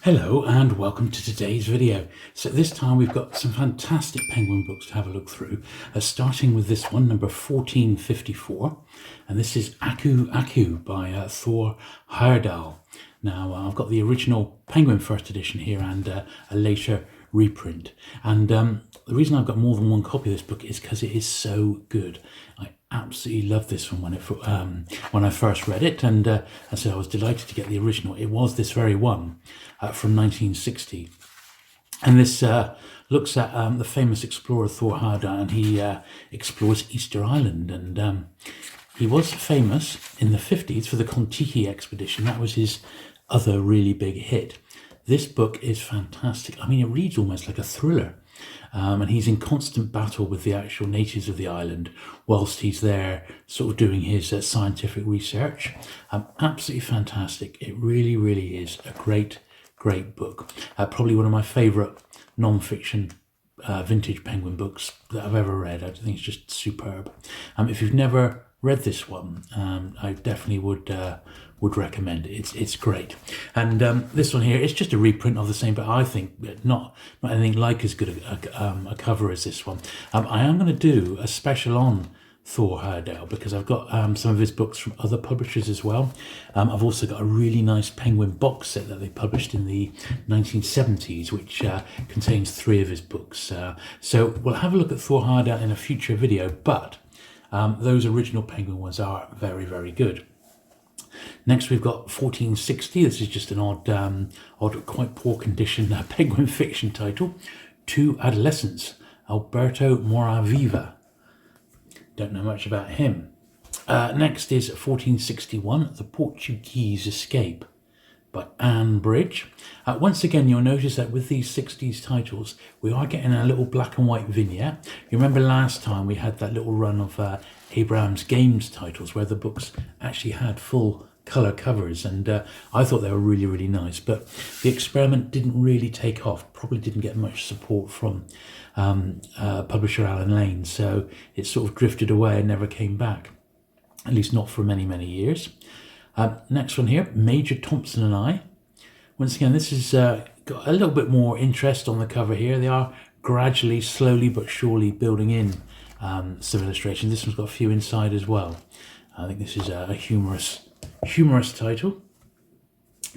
Hello and welcome to today's video. So this time we've got some fantastic penguin books to have a look through, starting with this one, number 1454, and this is Aku Aku by Thor Heyerdahl. Now I've got the original Penguin first edition here and a later reprint, and the reason I've got more than one copy of this book is because it is so good. I absolutely loved this one when I first read it, and so I was delighted to get the original. It was this very one from 1960, and this looks at the famous explorer Thor Heyerdahl, and he explores Easter Island, and he was famous in the 50s for the Kon-Tiki expedition. That was his other really big hit. This book is fantastic. I mean, it reads almost like a thriller. And he's in constant battle with the actual natives of the island whilst he's there sort of doing his scientific research. Absolutely fantastic. It really, really is a great book. Probably one of my favourite non-fiction vintage Penguin books that I've ever read. I think it's just superb. If you've never read this one, I definitely would recommend it. It's great. And this one here, it's just a reprint of the same, but I think not anything like as good a cover as this one. I am going to do a special on Thor Heyerdahl because I've got some of his books from other publishers as well. I've also got a really nice Penguin box set that they published in the 1970s, which contains 3 of his books. So we'll have a look at Thor Heyerdahl in a future video, but those original Penguin ones are very, very good. Next we've got 1460. This is just an odd, quite poor condition Penguin fiction title. 2 Adolescents, Alberto Moraviva. Don't know much about him. Next is 1461, The Portuguese Escape by Anne Bridge. Once again, you'll notice that with these 60s titles, we are getting a little black and white vignette. You remember last time we had that little run of Abraham's Games titles where the books actually had full colour covers, and I thought they were really, really nice, but the experiment didn't really take off. Probably didn't get much support from publisher Alan Lane, so it sort of drifted away and never came back, at least not for many, many years. Next one here, Major Thompson and I. Once again, this has got a little bit more interest on the cover here. They are gradually, slowly but surely building in some illustrations. This one's got a few inside as well. I think this is a humorous title.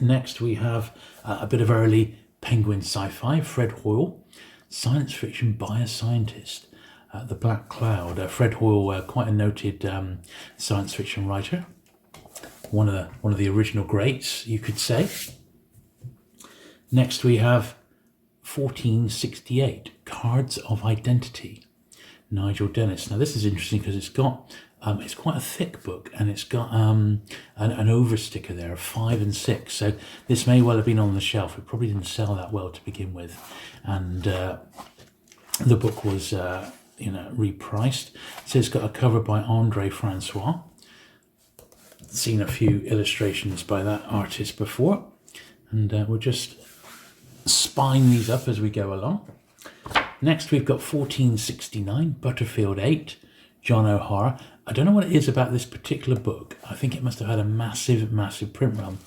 Next we have a bit of early Penguin sci-fi, Fred Hoyle, science fiction by a scientist. The Black Cloud. Fred Hoyle, quite a noted science fiction writer. One of the original greats, you could say. Next we have 1468, Cards of Identity, Nigel Dennis. Now this is interesting because it's got it's quite a thick book, and it's got an oversticker there of 5 and 6. So this may well have been on the shelf. It probably didn't sell that well to begin with, and the book was repriced. So it's got a cover by Andre Francois. Seen a few illustrations by that artist before, and we'll just spine these up as we go along. Next we've got 1469, Butterfield 8, John O'Hara. I don't know what it is about this particular book. I think it must have had a massive print run,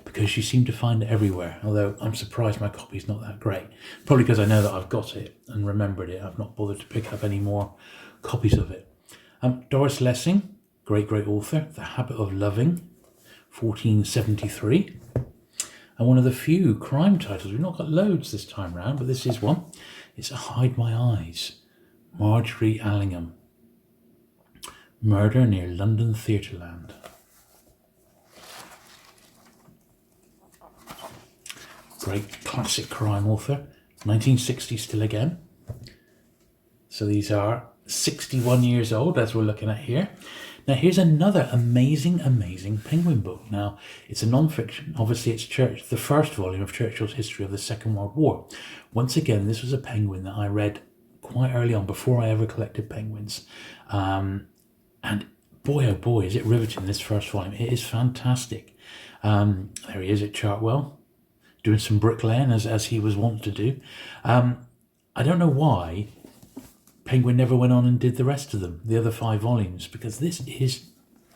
because you seem to find it everywhere, although I'm surprised my copy's not that great. Probably because I know that I've got it and remembered it. I've not bothered to pick up any more copies of it. Doris Lessing, great author, The Habit of Loving, 1473. And one of the few crime titles. We've not got loads this time round, but this is one. It's Hide My Eyes, Margery Allingham. Murder near London Theatreland. Great classic crime author, 1960 still again. So these are 61 years old, as we're looking at here. Now here's another amazing Penguin book. Now it's a non-fiction. Obviously it's the first volume of Churchill's History of the Second World War. Once again, this was a Penguin that I read quite early on, before I ever collected Penguins. And boy, oh boy, is it riveting, this first volume. It is fantastic. There he is at Chartwell, doing some bricklaying as he was wont to do. I don't know why Penguin never went on and did the rest of them, the other 5 volumes, because this is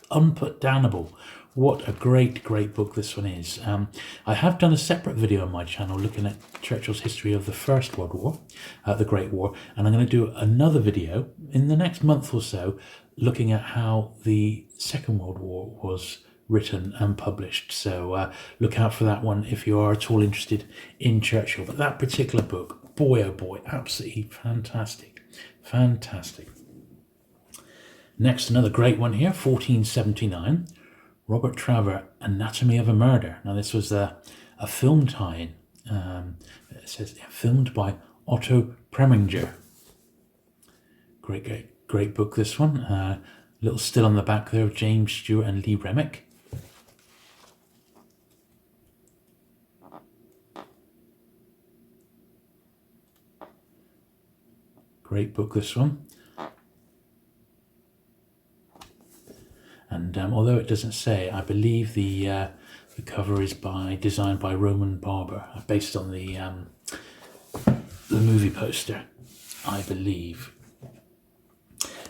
unputdownable. what a great book this one is. I have done a separate video on my channel looking at Churchill's history of the First World War, the Great War, and I'm going to do another video in the next month or so looking at how the Second World War was written and published. So look out for that one if you are at all interested in Churchill. But that particular book, boy oh boy, absolutely fantastic. Next, another great one here, 1479, Robert Traver, Anatomy of a Murder. Now this was a film tie-in. It says filmed by Otto Preminger. Great book, this one. Little still on the back there of James Stewart and Lee Remick. Great book, this one. And although it doesn't say, I believe the cover is designed by Roman Barber, based on the movie poster, I believe.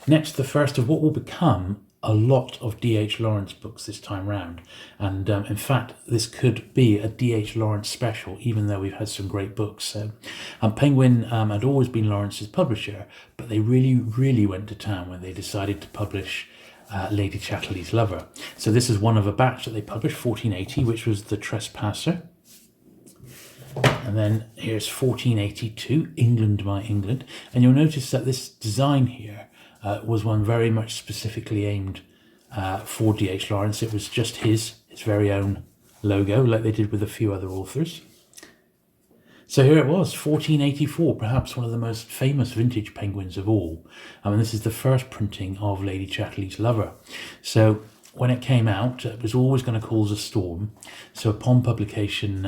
Next, the first of what will become a lot of D.H. Lawrence books this time round. And in fact, this could be a D.H. Lawrence special, even though we've had some great books. So, Penguin had always been Lawrence's publisher, but they really went to town when they decided to publish Lady Chatterley's Lover. So this is one of a batch that they published, 1480, which was The Trespasser. And then here's 1482, England by England. And you'll notice that this design here was one very much specifically aimed for D.H. Lawrence. It was just his very own logo, like they did with a few other authors. So here it was, 1484, perhaps one of the most famous vintage Penguins of all. And this is the first printing of Lady Chatterley's Lover. So when it came out, it was always going to cause a storm. So upon publication,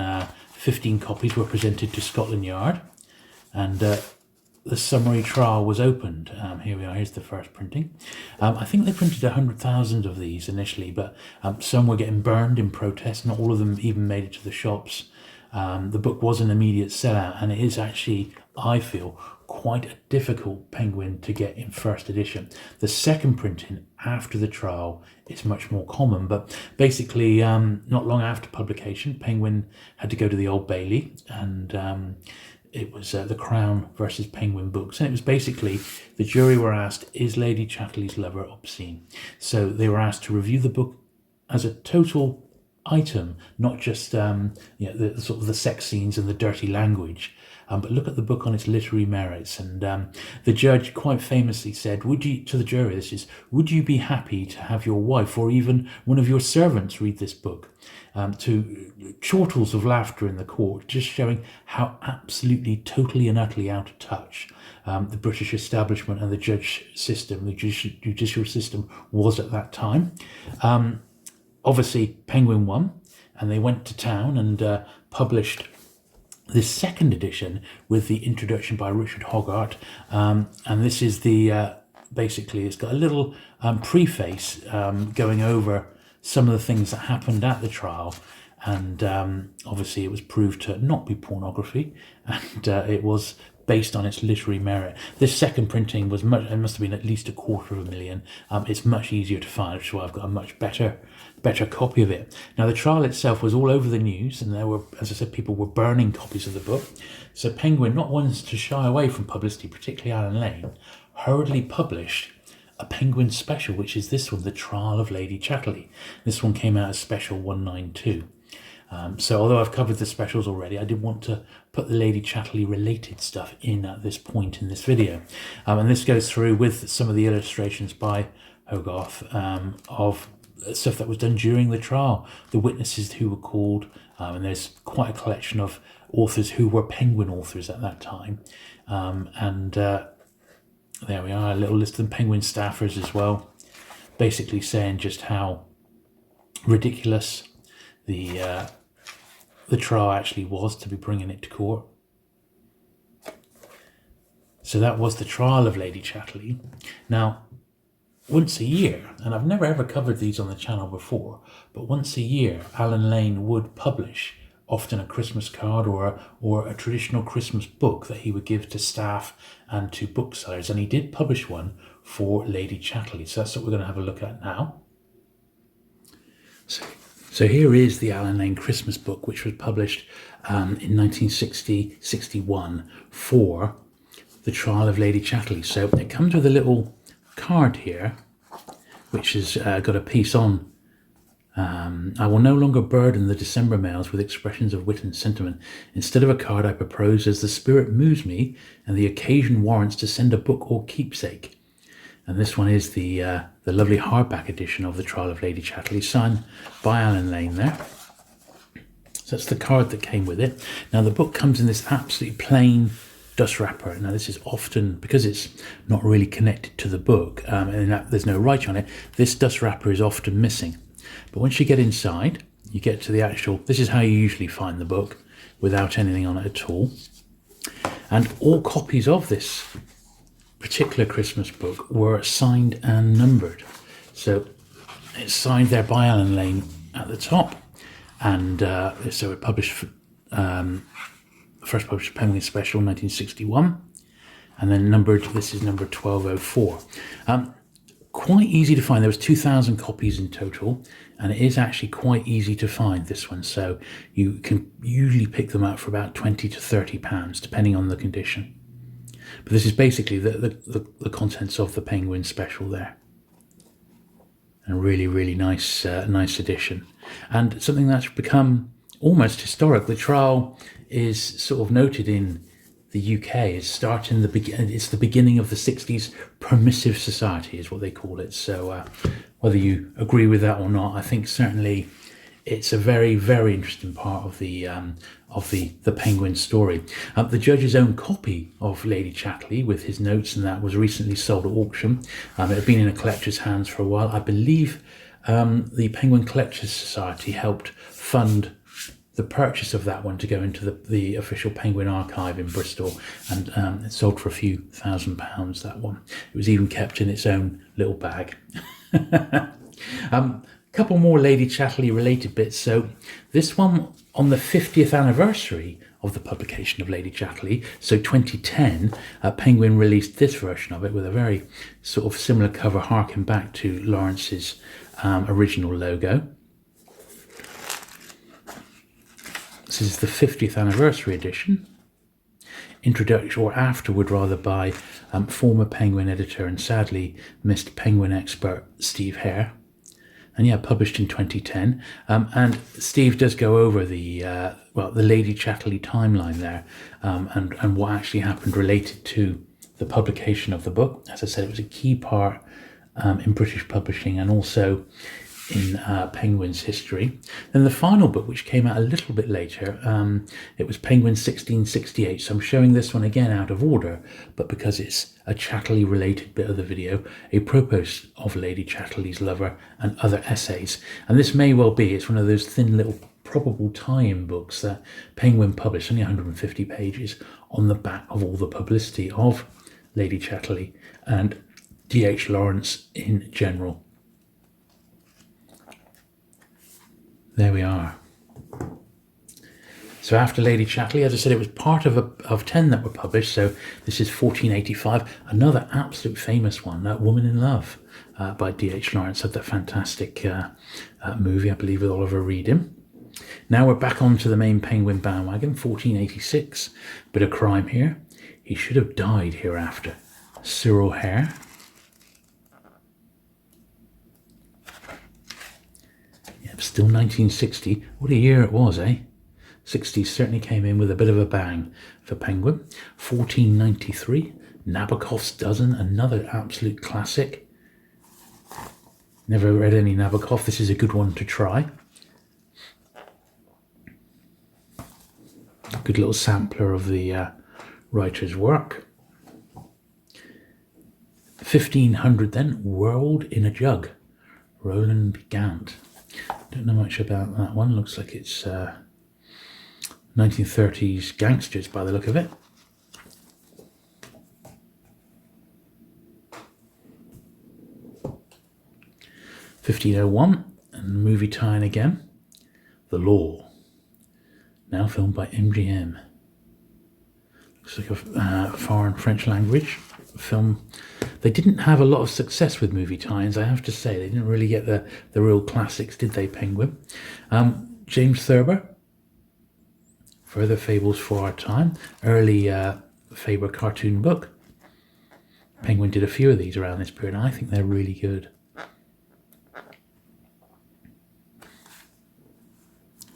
15 copies were presented to Scotland Yard, and the summary trial was opened. Here we are, here's the first printing. I think they printed 100,000 of these initially, but some were getting burned in protest. Not all of them even made it to the shops. The book was an immediate sellout, and it is actually, I feel, quite a difficult Penguin to get in first edition. The second printing after the trial is much more common, but basically not long after publication, Penguin had to go to the Old Bailey, and it was the Crown versus Penguin Books, and it was basically the jury were asked, is Lady Chatterley's Lover obscene? So they were asked to review the book as a total item, not just the sort of the sex scenes and the dirty language, but look at the book on its literary merits. And the judge quite famously said, would you be happy to have your wife or even one of your servants read this book? To chortles of laughter in the court, just showing how absolutely, totally and utterly out of touch the British establishment and the judicial system was at that time. Obviously, Penguin won, and they went to town and published this second edition with the introduction by Richard Hogarth. And this is the, basically, it's got a little preface going over some of the things that happened at the trial. And obviously, it was proved to not be pornography, and it was based on its literary merit. This second printing was it must have been at least 250,000. It's much easier to find, which is why I've got a much better copy of it. Now, the trial itself was all over the news, and there were, as I said, people were burning copies of the book. So Penguin, not ones to shy away from publicity, particularly Alan Lane, hurriedly published a Penguin special, which is this one, The Trial of Lady Chatterley. This one came out as Special 192. So although I've covered the specials already, I did want to put the Lady Chatterley related stuff in at this point in this video. And this goes through with some of the illustrations by Hogarth of stuff that was done during the trial, the witnesses who were called, and there's quite a collection of authors who were Penguin authors at that time. There we are, a little list of Penguin staffers as well, basically saying just how ridiculous the trial actually was to be bringing it to court. So that was the trial of Lady Chatterley. Now, once a year, and I've never ever covered these on the channel before, but once a year, Alan Lane would publish often a Christmas card or a traditional Christmas book that he would give to staff and to booksellers, and he did publish one for Lady Chatterley. So that's what we're going to have a look at now. So So here is the Allen Lane Christmas book, which was published in 1960-61 for the trial of Lady Chatterley. So it comes with a little card here, which has got a piece on. I will no longer burden the December mails with expressions of wit and sentiment. Instead of a card, I propose, as the spirit moves me and the occasion warrants, to send a book or keepsake. And this one is the lovely hardback edition of the Trial of Lady Chatterley, signed by Allen Lane there. So that's the card that came with it. Now the book comes in this absolutely plain dust wrapper. Now this is often, because it's not really connected to the book and there's no writing on it, this dust wrapper is often missing. But once you get inside, you get to the actual, this is how you usually find the book, without anything on it at all. And all copies of this particular Christmas book were signed and numbered. So it's signed there by Allen Lane at the top. And so it published, first published Penguin Special 1961. And then numbered, this is number 1204. Quite easy to find. There was 2,000 copies in total, and it is actually quite easy to find, this one. So you can usually pick them up for about 20 to 30 pounds, depending on the condition. But this is basically the contents of the Penguin Special there. And really, really nice edition. And something that's become almost historic. The trial is sort of noted in the UK. It's the beginning of the 60s permissive society is what they call it. So whether you agree with that or not, I think certainly it's a very, very interesting part of the Penguin story. The judge's own copy of Lady Chatterley with his notes and that was recently sold at auction. It had been in a collector's hands for a while. I believe the Penguin Collectors Society helped fund the purchase of that one to go into the official Penguin archive in Bristol, and it sold for a few £1,000s, that one. It was even kept in its own little bag. Couple more Lady Chatterley related bits. So this one, on the 50th anniversary of the publication of Lady Chatterley, so 2010, Penguin released this version of it with a very sort of similar cover, harking back to Lawrence's original logo. This is the 50th anniversary edition, introduction, or afterward rather, by former Penguin editor and sadly missed Penguin expert Steve Hare. And yeah, published in 2010. And Steve does go over the Lady Chatterley timeline there, and what actually happened related to the publication of the book. As I said, it was a key part in British publishing and also in Penguin's history. Then the final book, which came out a little bit later, it was Penguin 1668. So I'm showing this one again out of order, but because it's a Chatterley related bit of the video, apropos of Lady Chatterley's lover and other essays. And this may well be, it's one of those thin little probable tie-in books that Penguin published, only 150 pages, on the back of all the publicity of Lady Chatterley and D.H. Lawrence in general. There we are. So after Lady Chatterley, as I said, it was part of 10 that were published. So this is 1485. Another absolute famous one, Woman in Love, by D.H. Lawrence, of that fantastic movie, I believe, with Oliver Reed in. Now we're back onto the main Penguin bandwagon, 1486. Bit of crime here. He should have died hereafter. Cyril Hare. Still 1960. What a year it was, eh? 60s certainly came in with a bit of a bang for Penguin. 1493, Nabokov's Dozen, another absolute classic. Never read any Nabokov. This is a good one to try. Good little sampler of the writer's work. 1500 then, World in a Jug, Roland Gant. Don't know much about that one. Looks like it's 1930s gangsters by the look of it. (1501) and movie tie-in again. The Law, now filmed by MGM. Looks like a foreign French language film They didn't have a lot of success with movie tie-ins, I have to say. They didn't really get the real classics, did they, Penguin? James Thurber, Further Fables for Our Time, early Faber cartoon book. Penguin did a few of these around this period, and I think they're really good.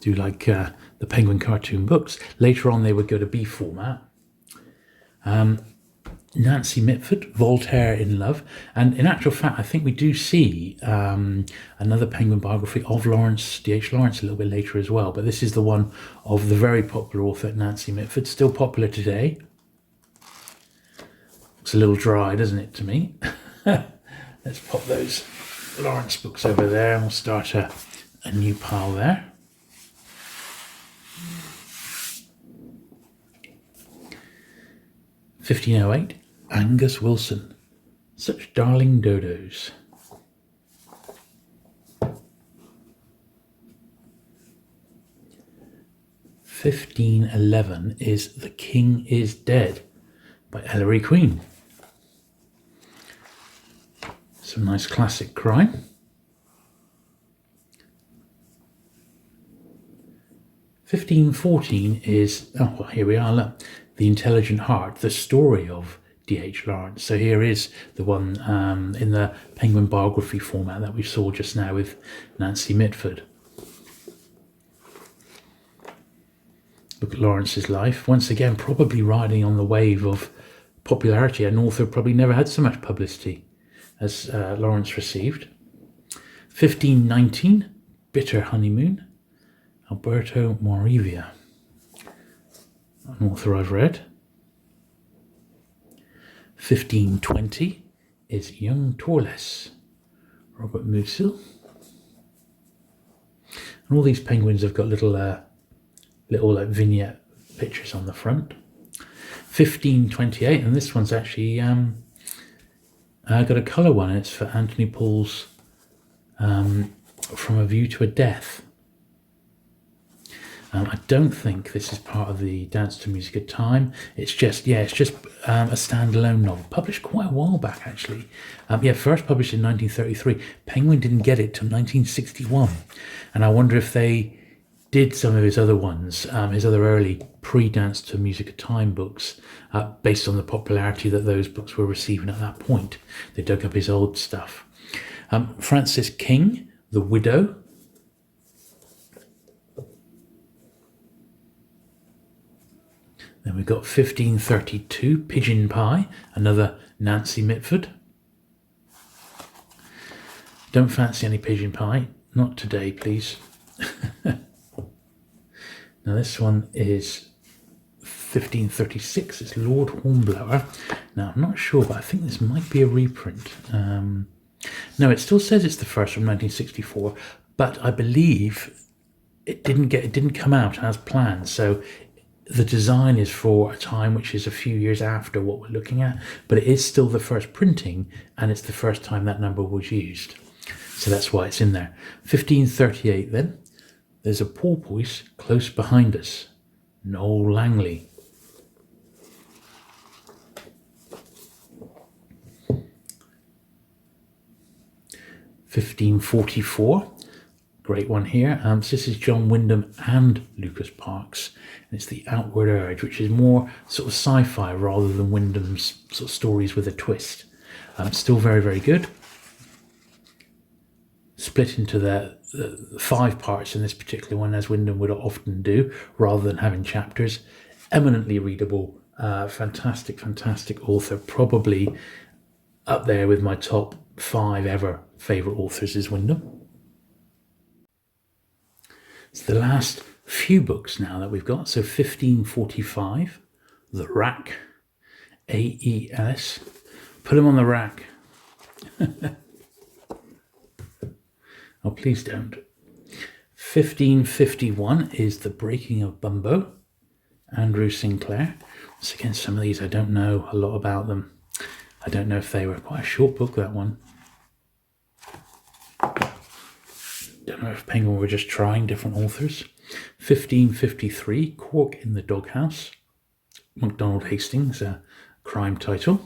Do like the Penguin cartoon books. Later on, they would go to B format. Nancy Mitford, Voltaire in Love. And in actual fact, I think we do see another Penguin biography of Lawrence, D.H. Lawrence, a little bit later as well. But this is the one of the very popular author, Nancy Mitford, still popular today. Looks a little dry, doesn't it, to me? Let's pop those Lawrence books over there and we'll start a new pile there. (1508), Angus Wilson, Such Darling Dodos. (1511) is The King is Dead by Ellery Queen. Some nice classic crime. 1514 is, oh, well, here we are, look, The Intelligent Heart, the story of D.H. Lawrence. So here is the one in the Penguin biography format that we saw just now with Nancy Mitford. Look at Lawrence's life. Once again, probably riding on the wave of popularity. An author probably never had so much publicity as Lawrence received. 1519, Bitter Honeymoon, Alberto Moravia, an author I've read. 1520 is Young Torless, Robert Musil. And all these penguins have got little like vignette pictures on the front. 1528, and this one's actually got a colour one, and it's for Anthony Paul's From a View to a Death. I don't think this is part of the Dance to Music of Time. It's just a standalone novel, published quite a while back actually. First published in 1933. Penguin didn't get it till 1961, and I wonder if they did some of his other ones, his other early pre-Dance to Music of Time books, based on the popularity that those books were receiving at that point. They dug up his old stuff. Frances King, The Widow. Then we've got 1532, Pigeon Pie, another Nancy Mitford. Don't fancy any pigeon pie. Not today, please. Now this one is 1536. It's Lord Hornblower. Now I'm not sure, but I think this might be a reprint. No, it still says it's the first from 1964, but I believe it didn't come out as planned. So the design is for a time which is a few years after what we're looking at, but it is still the first printing, and it's the first time that number was used. So that's why it's in there. 1538 then. There's a porpoise close behind us. Noel Langley. (1544). Great one here. So this is John Wyndham and Lucas Parkes, and it's The Outward Urge, which is more sort of sci-fi rather than Wyndham's sort of stories with a twist. Still very, very good. Split into the 5 parts in this particular one, as Wyndham would often do, rather than having chapters. Eminently readable, fantastic author. Probably up there with my top 5 ever favourite authors is Wyndham. It's the last few books now that we've got. So 1545, The Rack, A.E. Ellis. Put him on the rack. Oh, please don't. 1551 is The Breaking of Bumbo, Andrew Sinclair. Once again, some of these I don't know a lot about them. I don't know if they were quite a short book, that one. Don't know if Penguin were just trying different authors. 1553, Cork in the Doghouse, MacDonald Hastings, a crime title.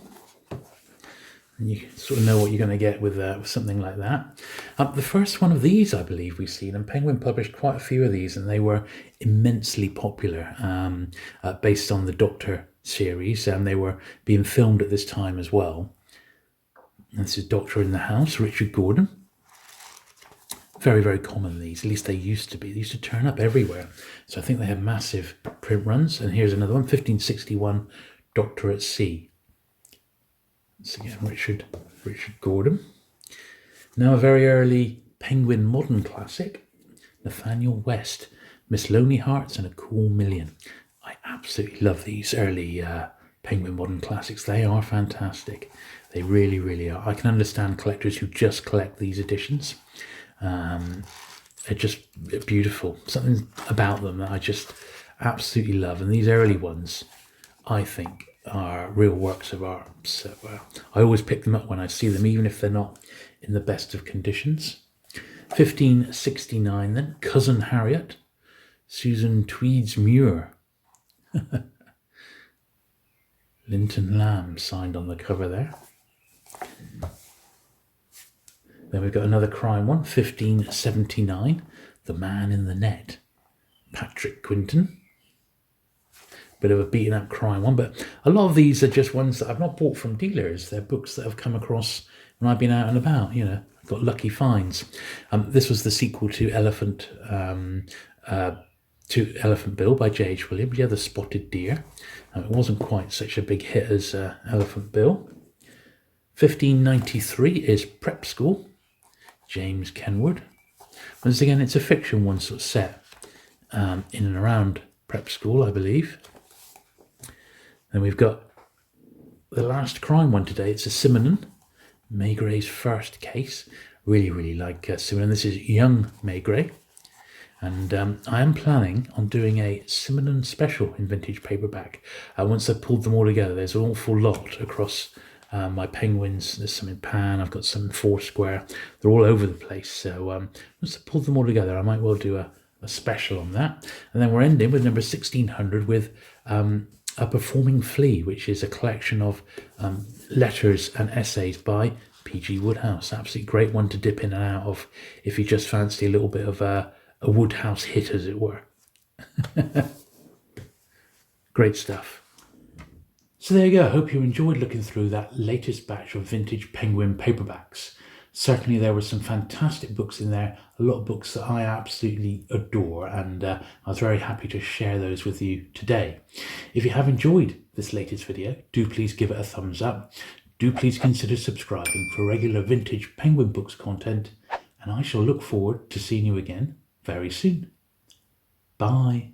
And you sort of know what you're going to get with something like that. The first one of these, I believe, we've seen, and Penguin published quite a few of these, and they were immensely popular, based on the Doctor series, and they were being filmed at this time as well. And this is Doctor in the House, Richard Gordon. Very, very common, these. At least they used to be. They used to turn up everywhere. So I think they have massive print runs. And here's another one, 1561, Doctor at Sea. Once again, Richard Gordon. Now a very early Penguin modern classic, Nathaniel West, Miss Lonely Hearts and a Cool Million. I absolutely love these early Penguin modern classics. They are fantastic. They really, really are. I can understand collectors who just collect these editions. They're just beautiful. Something about them that I just absolutely love. And these early ones, I think, are real works of art. So I always pick them up when I see them, even if they're not in the best of conditions. 1569 then, Cousin Harriet, Susan Tweed's Muir. Linton Lamb signed on the cover there. Then we've got another crime one, 1579, The Man in the Net, Patrick Quinton. Bit of a beaten up crime one, but a lot of these are just ones that I've not bought from dealers. They're books that have come across when I've been out and about, you know, got lucky finds. This was the sequel to Elephant Bill by J.H. Williams, The Spotted Deer. It wasn't quite such a big hit as Elephant Bill. 1593 is Prep School, James Kenwood. Once again, it's a fiction one, sort of set in and around prep school, I believe. Then we've got the last crime one today. It's a Simonon, Maygray's first case. Really, really like Simonon. This is young Maygrey. And I am planning on doing a Simonon special in vintage paperback. Once I've pulled them all together, there's an awful lot across my Penguins. There's some in Pan, I've got some in Foursquare. They're all over the place. So once I've pulled them all together, I might well do a special on that. And then we're ending with number 1600 with A Performing Flea, which is a collection of letters and essays by P.G. Wodehouse. Absolutely great one to dip in and out of if you just fancy a little bit of a Wodehouse hit, as it were. Great stuff. So there you go. I hope you enjoyed looking through that latest batch of vintage Penguin paperbacks. Certainly there were some fantastic books in there, a lot of books that I absolutely adore, and I was very happy to share those with you today. If you have enjoyed this latest video, do please give it a thumbs up. Do please consider subscribing for regular vintage Penguin books content, and I shall look forward to seeing you again very soon. Bye.